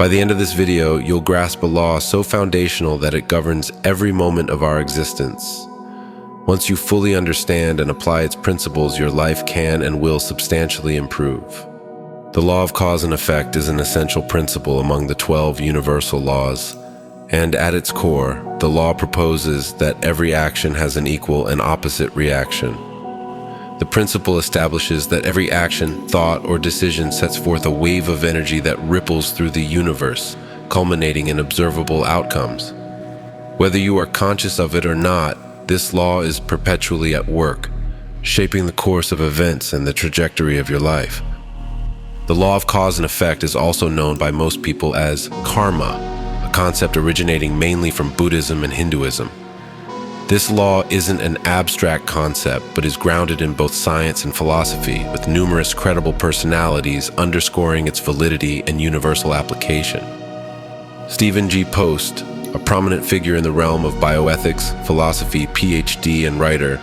By the end of this video, you'll grasp a law so foundational that it governs every moment of our existence. Once you fully understand and apply its principles, your life can and will substantially improve. The law of cause and effect is an essential principle among the 12 universal laws, and at its core, the law proposes that every action has an equal and opposite reaction. The principle establishes that every action, thought, or decision sets forth a wave of energy that ripples through the universe, culminating in observable outcomes. Whether you are conscious of it or not, this law is perpetually at work, shaping the course of events and the trajectory of your life. The law of cause and effect is also known by most people as karma, a concept originating mainly from Buddhism and Hinduism. This law isn't an abstract concept, but is grounded in both science and philosophy, with numerous credible personalities underscoring its validity and universal application. Stephen G. Post, a prominent figure in the realm of bioethics, philosophy, PhD, and writer,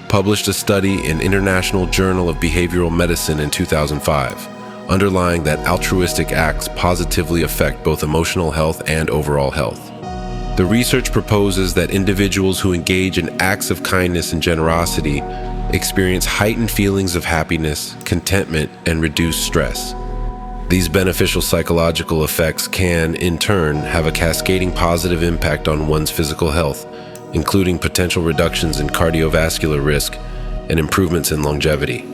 published a study in International Journal of Behavioral Medicine in 2005, underlying that altruistic acts positively affect both emotional health and overall health. The research proposes that individuals who engage in acts of kindness and generosity experience heightened feelings of happiness, contentment, and reduced stress. These beneficial psychological effects can, in turn, have a cascading positive impact on one's physical health, including potential reductions in cardiovascular risk and improvements in longevity.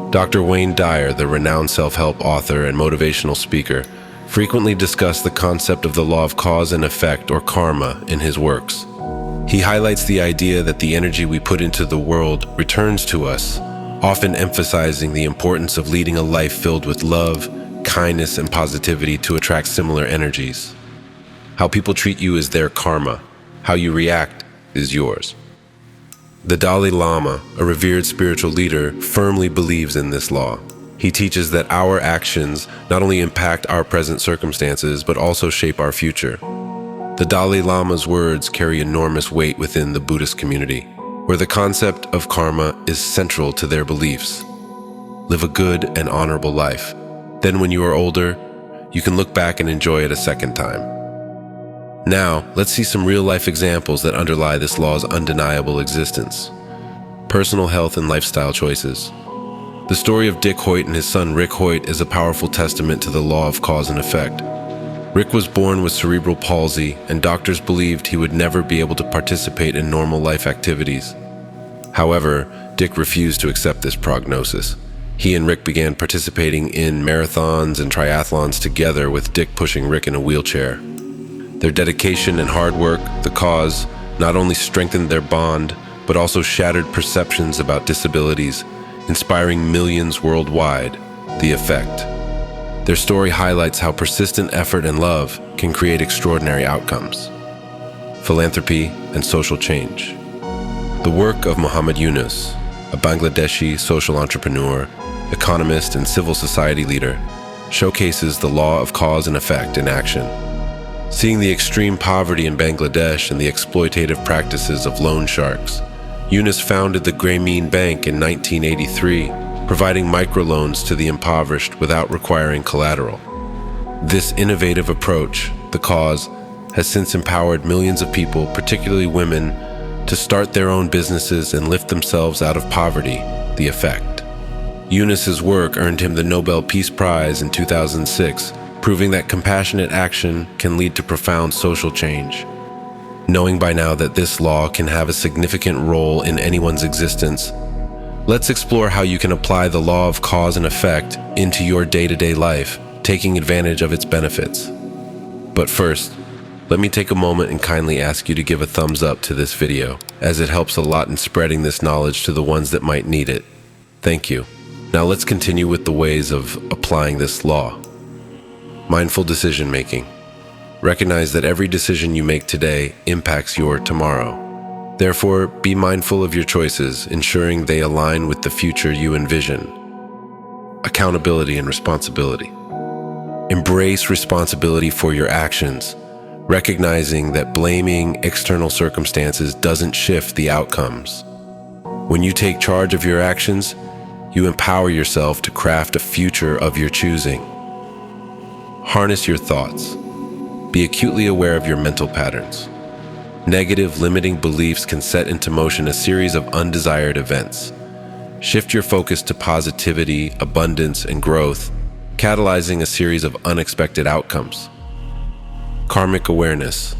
Dr. Wayne Dyer, the renowned self-help author and motivational speaker, frequently discussed the concept of the law of cause and effect, or karma, in his works. He highlights the idea that the energy we put into the world returns to us, often emphasizing the importance of leading a life filled with love, kindness, and positivity to attract similar energies. How people treat you is their karma. How you react is yours. The Dalai Lama, a revered spiritual leader, firmly believes in this law. He teaches that our actions not only impact our present circumstances, but also shape our future. The Dalai Lama's words carry enormous weight within the Buddhist community, where the concept of karma is central to their beliefs. Live a good and honorable life. Then when you are older, you can look back and enjoy it a second time. Now, let's see some real-life examples that underlie this law's undeniable existence. Personal health and lifestyle choices. The story of Dick Hoyt and his son Rick Hoyt is a powerful testament to the law of cause and effect. Rick was born with cerebral palsy, and doctors believed he would never be able to participate in normal life activities. However, Dick refused to accept this prognosis. He and Rick began participating in marathons and triathlons together, with Dick pushing Rick in a wheelchair. Their dedication and hard work, the cause, not only strengthened their bond, but also shattered perceptions about disabilities, inspiring millions worldwide. The effect. Their story highlights how persistent effort and love can create extraordinary outcomes. Philanthropy and social change. The work of Muhammad Yunus, a Bangladeshi social entrepreneur, economist, and civil society leader, showcases the law of cause and effect in action. Seeing the extreme poverty in Bangladesh and the exploitative practices of loan sharks, Yunus founded the Grameen Bank in 1983, providing microloans to the impoverished without requiring collateral. This innovative approach, the cause, has since empowered millions of people, particularly women, to start their own businesses and lift themselves out of poverty, the effect. Yunus's work earned him the Nobel Peace Prize in 2006, proving that compassionate action can lead to profound social change. Knowing by now that this law can have a significant role in anyone's existence, let's explore how you can apply the law of cause and effect into your day-to-day life, taking advantage of its benefits. But first, let me take a moment and kindly ask you to give a thumbs up to this video, as it helps a lot in spreading this knowledge to the ones that might need it. Thank you. Now let's continue with the ways of applying this law. Mindful decision making. Recognize that every decision you make today impacts your tomorrow. Therefore, be mindful of your choices, ensuring they align with the future you envision. Accountability and responsibility. Embrace responsibility for your actions, recognizing that blaming external circumstances doesn't shift the outcomes. When you take charge of your actions, you empower yourself to craft a future of your choosing. Harness your thoughts. Be acutely aware of your mental patterns. Negative, limiting beliefs can set into motion a series of undesired events. Shift your focus to positivity, abundance, and growth, catalyzing a series of unexpected outcomes. Karmic awareness.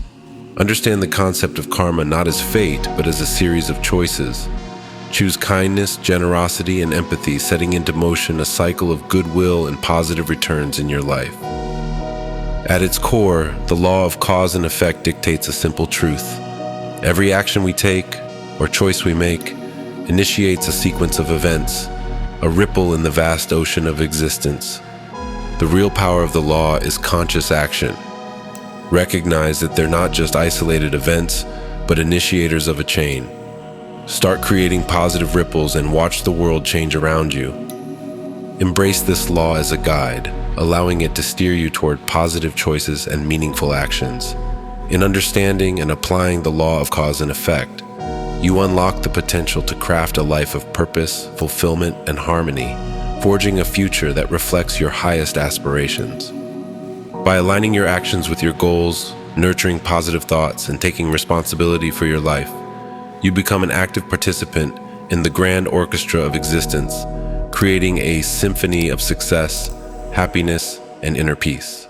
Understand the concept of karma not as fate, but as a series of choices. Choose kindness, generosity, and empathy, setting into motion a cycle of goodwill and positive returns in your life. At its core, the law of cause and effect dictates a simple truth. Every action we take, or choice we make, initiates a sequence of events, a ripple in the vast ocean of existence. The real power of the law is conscious action. Recognize that they're not just isolated events, but initiators of a chain. Start creating positive ripples and watch the world change around you. Embrace this law as a guide, allowing it to steer you toward positive choices and meaningful actions. In understanding and applying the law of cause and effect, you unlock the potential to craft a life of purpose, fulfillment, and harmony, forging a future that reflects your highest aspirations. By aligning your actions with your goals, nurturing positive thoughts, and taking responsibility for your life, you become an active participant in the grand orchestra of existence, creating a symphony of success, happiness, and inner peace.